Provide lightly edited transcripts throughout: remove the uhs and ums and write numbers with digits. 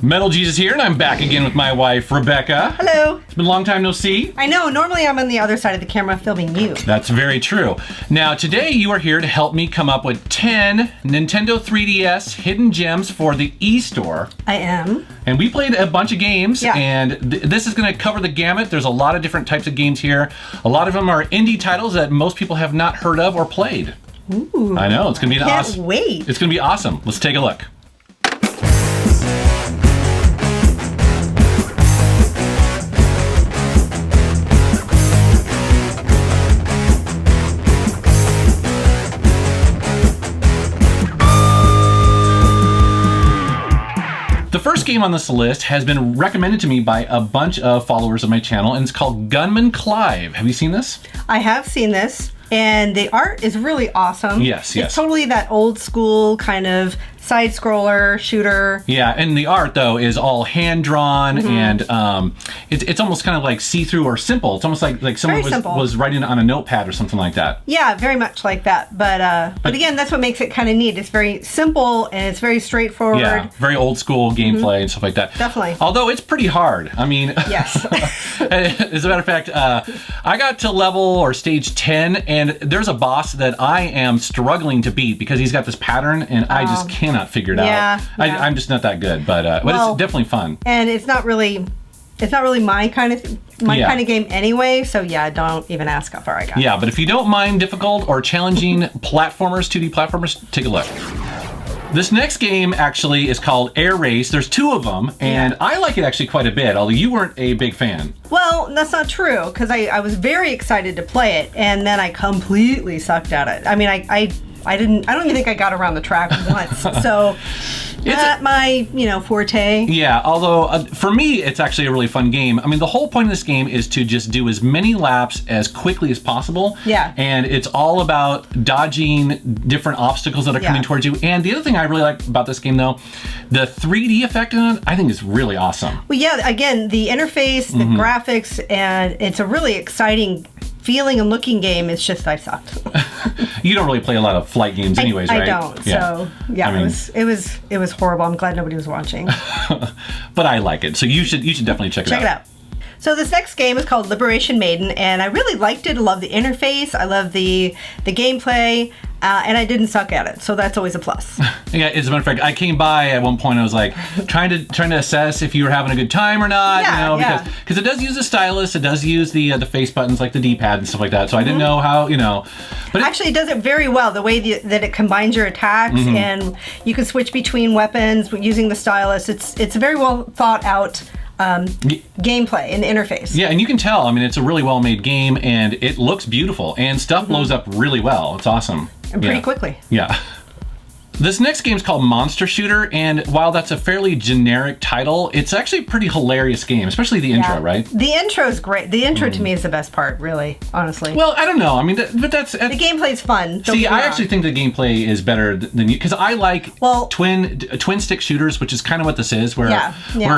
Metal Jesus here, and I'm back again with my wife, Rebecca. Hello. It's been a long time no see. I know, normally I'm on the other side of the camera filming you. That's very true. Now, today you are here to help me come up with 10 Nintendo 3DS hidden gems for the eStore. I am. And we played a bunch of games, yeah. and this is going to cover the gamut. There's a lot of different types of games here. A lot of them are indie titles that most people have not heard of or played. Ooh. I know, it's going to be awesome. Can't wait. It's going to be awesome. Let's take a look. The first game on this list has been recommended to me by a bunch of followers of my channel, and it's called Gunman Clive. Have you seen this? I have seen this, and the art is really awesome. Yes, yes. It's totally that old school kind of side-scroller shooter. Yeah, and the art, though, is all hand-drawn, and it's almost kind of like see-through or simple. It's almost like someone was writing on a notepad or something like that. Yeah, very much like that. But again, that's what makes it kind of neat. It's very simple, and it's very straightforward. Yeah, very old-school gameplay and stuff like that. Definitely. Although it's pretty hard. I mean... Yes. As a matter of fact, I got to level or stage 10, and there's a boss that I am struggling to beat because he's got this pattern, and I just cannot figure it out. I'm just not that good, but it's definitely fun. And it's not really my kind of kind of game anyway, so yeah, don't even ask how far I got. Yeah, but if you don't mind difficult or challenging platformers, 2D platformers, take a look. This next game actually is called AiRace. There's two of them, and I like it actually quite a bit, although you weren't a big fan. Well, that's not true, because I was very excited to play it, and then I completely sucked at it. I mean, I don't even think I got around the track once, so not my, forte. Yeah, although for me, it's actually a really fun game. I mean, the whole point of this game is to just do as many laps as quickly as possible. Yeah. And it's all about dodging different obstacles that are coming towards you. And the other thing I really like about this game, though, the 3D effect in it, I think is really awesome. Well, yeah, again, the interface, the graphics, and it's a really exciting feeling and looking game. It's just I sucked. You don't really play a lot of flight games anyways, right? I don't. Yeah. So yeah, I mean, it was horrible. I'm glad nobody was watching. But I like it. So you should definitely check it out. Check it out. So this next game is called Liberation Maiden, and I really liked it. I love the interface. I love the gameplay. And I didn't suck at it, so that's always a plus. Yeah, as a matter of fact, I came by at one point. I was like trying to assess if you were having a good time or not. Yeah, because it does use a stylus, it does use the face buttons like the D-pad and stuff like that. So I didn't know how But actually, it does it very well. The way that it combines your attacks, and you can switch between weapons using the stylus. It's a very well thought out gameplay and interface. Yeah, and you can tell. I mean, it's a really well-made game, and it looks beautiful, and stuff blows up really well. It's awesome. And pretty quickly. Yeah. This next game is called Monster Shooter, and while that's a fairly generic title, it's actually a pretty hilarious game, especially the intro, right? The intro is great. The intro to me is the best part, really, honestly. Well, I don't know. I mean, but that's... The gameplay's fun. See, I actually think the gameplay is better than you, because I like twin stick shooters, which is kind of what this is, where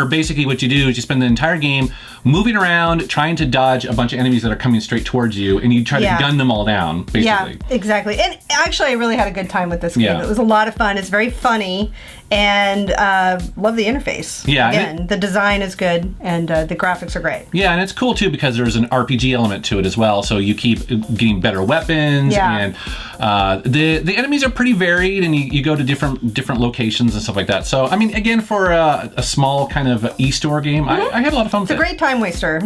basically what you do is you spend the entire game moving around, trying to dodge a bunch of enemies that are coming straight towards you, and you try to gun them all down, basically. Yeah, exactly. And actually, I really had a good time with this game. It was a lot of fun. It's very funny, and love the interface. Yeah. Again, the design is good, and the graphics are great. Yeah, and it's cool, too, because there's an RPG element to it as well, so you keep getting better weapons, and the enemies are pretty varied, and you go to different locations and stuff like that. So, I mean, again, for a small kind of e-store game, I had a lot of fun with it. It's a great time waster.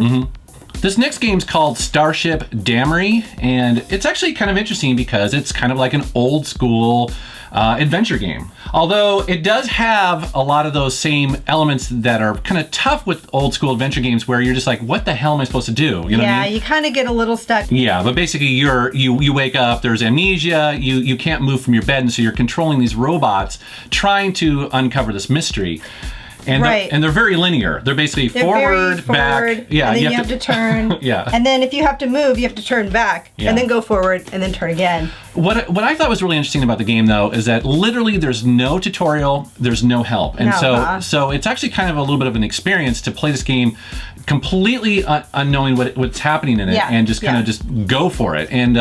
This next game's called Starship Damrey, and it's actually kind of interesting because it's kind of like an old school adventure game. Although it does have a lot of those same elements that are kind of tough with old school adventure games where you're just like, what the hell am I supposed to do? You know what I mean? You kind of get a little stuck. Yeah, but basically you wake up, there's amnesia, you can't move from your bed, and so you're controlling these robots trying to uncover this mystery. And they're very linear. They're basically forward, back. Yeah, and then you have to turn. And then if you have to move, you have to turn back, and then go forward, and then turn again. What I thought was really interesting about the game, though, is that literally there's no tutorial, there's no help, and so it's actually kind of a little bit of an experience to play this game completely unknowing what's happening in it, and just kind of just go for it. And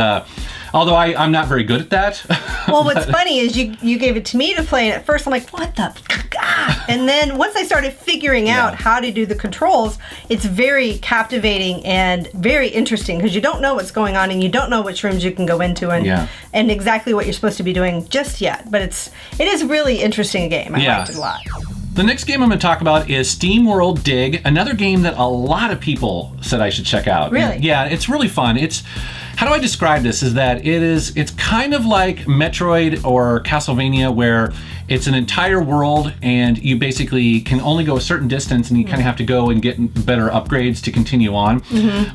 although I'm not very good at that. Well, what's funny is you gave it to me to play, and at first I'm like, what the? And then once I started figuring out how to do the controls, it's very captivating and very interesting because you don't know what's going on and you don't know which rooms you can go into and exactly what you're supposed to be doing just yet. But it is really interesting game. I liked it a lot. The next game I'm going to talk about is Steamworld Dig, another game that a lot of people said I should check out. Really? And yeah, it's really fun. How do I describe this? Is that it's kind of like Metroid or Castlevania, where it's an entire world and you basically can only go a certain distance and you kind of have to go and get better upgrades to continue on.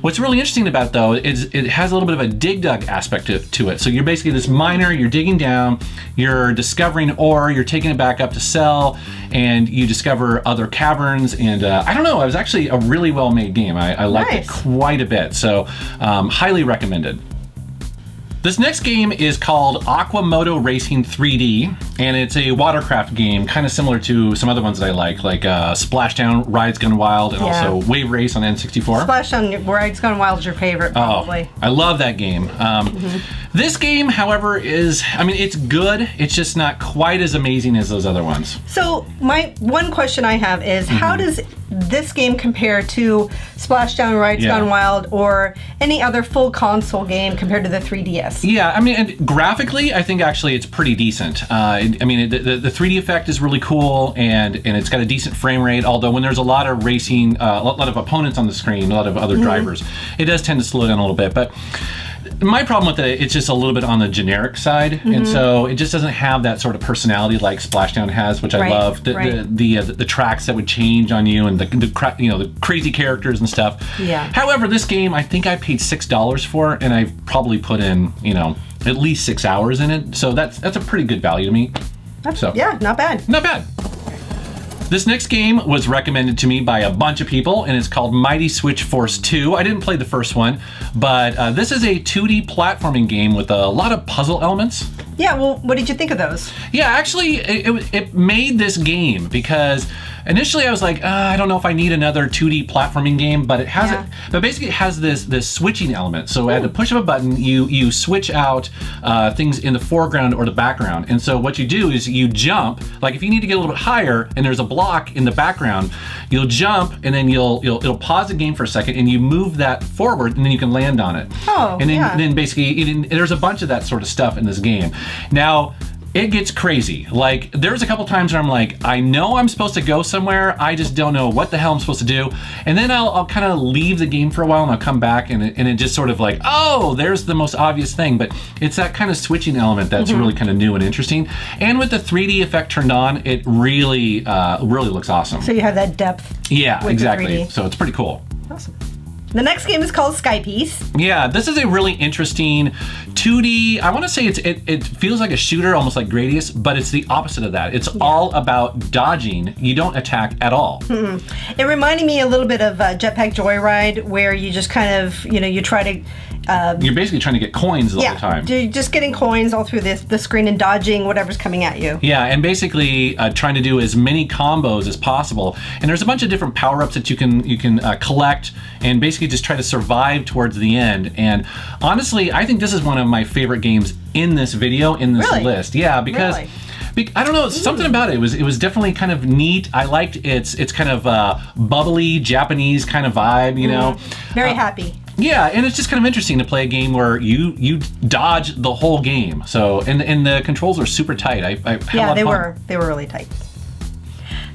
What's really interesting about it, though, is it has a little bit of a dig-dug aspect to it. So you're basically this miner, you're digging down, you're discovering ore, you're taking it back up to sell, and you discover other caverns. And I don't know, it was actually a really well-made game. I liked it quite a bit, so highly recommended. This next game is called Aqua Moto Racing 3D, and it's a watercraft game, kind of similar to some other ones that I like Splashdown, Rides Gone Wild, and also Wave Race on N64. Splashdown, Rides Gone Wild is your favorite, probably. Oh, I love that game. This game, however, it's good. It's just not quite as amazing as those other ones. So my one question I have is, how does this game compare to Splashdown, Rides Gone Wild, or any other full console game compared to the 3DS? Yeah, and graphically, I think actually it's pretty decent. The 3D effect is really cool, and it's got a decent frame rate, although when there's a lot of racing, a lot of opponents on the screen, a lot of other drivers, it does tend to slow down a little bit. But my problem with it's just a little bit on the generic side, and so it just doesn't have that sort of personality like Splashdown has, which I love. The tracks that would change on you, and the crazy characters and stuff. Yeah. However, this game, I think I paid $6 for, and I've probably put in at least 6 hours in it, so that's a pretty good value to me. Yeah, not bad. Not bad. This next game was recommended to me by a bunch of people, and it's called Mighty Switch Force 2. I didn't play the first one, but this is a 2D platforming game with a lot of puzzle elements. Yeah, well, what did you think of those? Yeah, actually, it made this game because initially I was like, I don't know if I need another 2D platforming game, but it has but basically it has this switching element. So at the push of a button, you switch out things in the foreground or the background. And so what you do is you jump. Like if you need to get a little bit higher and there's a block in the background, you'll jump and then it'll pause the game for a second and you move that forward and then you can land on it. Oh, and then basically there's a bunch of that sort of stuff in this game. Now, it gets crazy. Like, there's a couple times where I'm like, I know I'm supposed to go somewhere, I just don't know what the hell I'm supposed to do. And then I'll kind of leave the game for a while and I'll come back and it just sort of like, oh, there's the most obvious thing. But it's that kind of switching element that's really kind of new and interesting. And with the 3D effect turned on, it really looks awesome. So you have that depth. Yeah, exactly. So it's pretty cool. Awesome. The next game is called SkyPeace. Yeah, this is a really interesting 2D, I want to say it feels like a shooter, almost like Gradius, but it's the opposite of that. It's all about dodging. You don't attack at all. It reminded me a little bit of Jetpack Joyride, where you just kind of, you try to... you're basically trying to get coins the whole time. You're just getting coins all through the screen and dodging whatever's coming at you. Yeah, and basically trying to do as many combos as possible. And there's a bunch of different power-ups that you can collect and basically just try to survive towards the end. And honestly, I think this is one of my favorite games in this video, in this list. Yeah, because... I don't know, something about it. It was definitely kind of neat. I liked its kind of bubbly Japanese kind of vibe, you know. Very happy. Yeah, and it's just kind of interesting to play a game where you dodge the whole game. So and the controls are super tight. I had a lot of fun. They were really tight.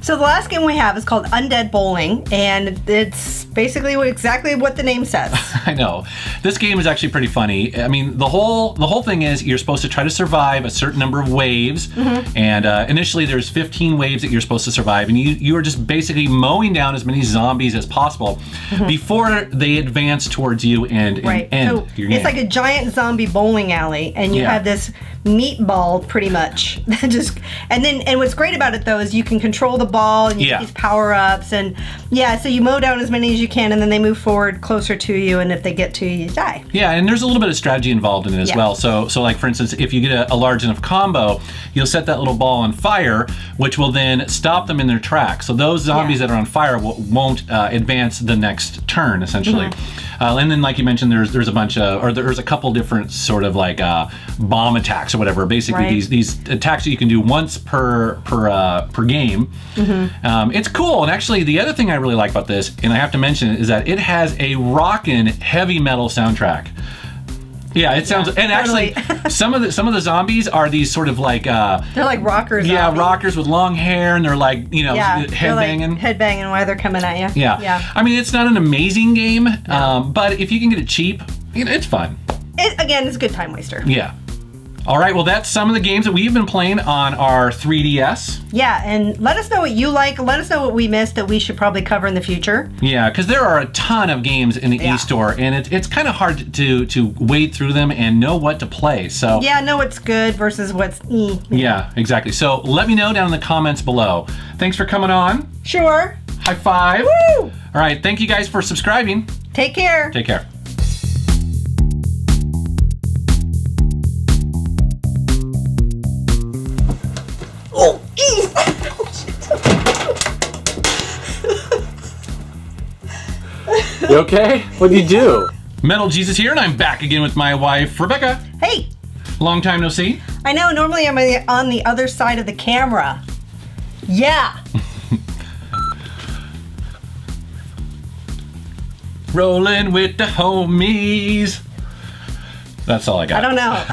So the last game we have is called Undead Bowling, and it's basically exactly what the name says. I know. This game is actually pretty funny. I mean, the whole thing is you're supposed to try to survive a certain number of waves, and initially there's 15 waves that you're supposed to survive, and you are just basically mowing down as many zombies as possible before they advance towards you and end so your game. It's like a giant zombie bowling alley, and you have this meatball pretty much. And what's great about it though is you can control the ball and you get these power-ups, and so you mow down as many as you can, and then they move forward closer to you, and if they get to you, you die. Yeah, and there's a little bit of strategy involved in it as well. So like for instance, if you get a large enough combo, you'll set that little ball on fire, which will then stop them in their tracks. So those zombies that are on fire won't advance the next turn, essentially. And then, like you mentioned, there's a bunch of, or there's a couple different sort of like bomb attacks or whatever. Basically, these attacks that you can do once per game. It's cool, and actually the other thing I really like about this, and I have to mention it, is that it has a rockin' heavy metal soundtrack. Yeah, it sounds, and actually, some of the zombies are these sort of like they're like rockers. Yeah, rockers with long hair, and they're like headbanging. Like headbanging while they're coming at you. Yeah. I mean, it's not an amazing game, but if you can get it cheap, it's fun. Again, it's a good time waster. Yeah. All right, well, that's some of the games that we've been playing on our 3DS. Yeah, and let us know what you like. Let us know what we missed that we should probably cover in the future. Yeah, because there are a ton of games in the e-store, and it's kind of hard to wade through them and know what to play. So yeah, know what's good versus what's Yeah, exactly. So let me know down in the comments below. Thanks for coming on. Sure. High five. Woo! All right, thank you guys for subscribing. Take care. Take care. Oh, You okay? What'd you do? Metal Jesus here, and I'm back again with my wife, Rebecca. Hey. Long time no see. I know, normally I'm on the other side of the camera. Yeah. Rolling with the homies. That's all I got. I don't know.